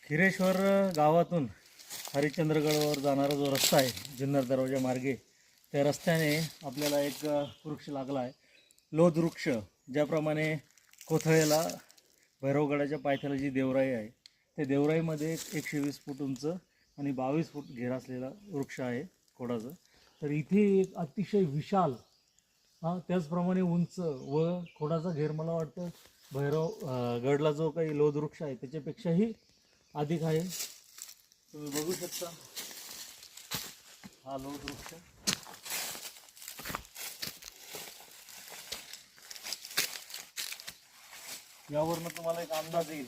खिरेश्वर गावातून हरिश्चंद्रगडवर जाणारा जो रस्ता आहे जुन्नर दरवाजा मार्गे, त्या रस्त्याने आपल्याला एक वृक्ष लागला आहे, लोध वृक्ष. ज्याप्रमाणे कोथळेला भैरवगडाच्या पायथ्याला जी देवराई आहे, त्या देवराईमध्ये 120 फूट उंच आणि 22 फूट घेर असलेला वृक्ष आहे खोडाचं. तर इथे एक अतिशय विशाल, त्याचप्रमाणे उंच व खोडाचा घेर मला वाटतं गडला जो काही लोध वृक्ष आहे त्याच्यापेक्षाही अधिक आहे. तुम्ही बघू शकता हा लोध वृक्ष. यावरनं तुम्हाला एक अंदाज येईल.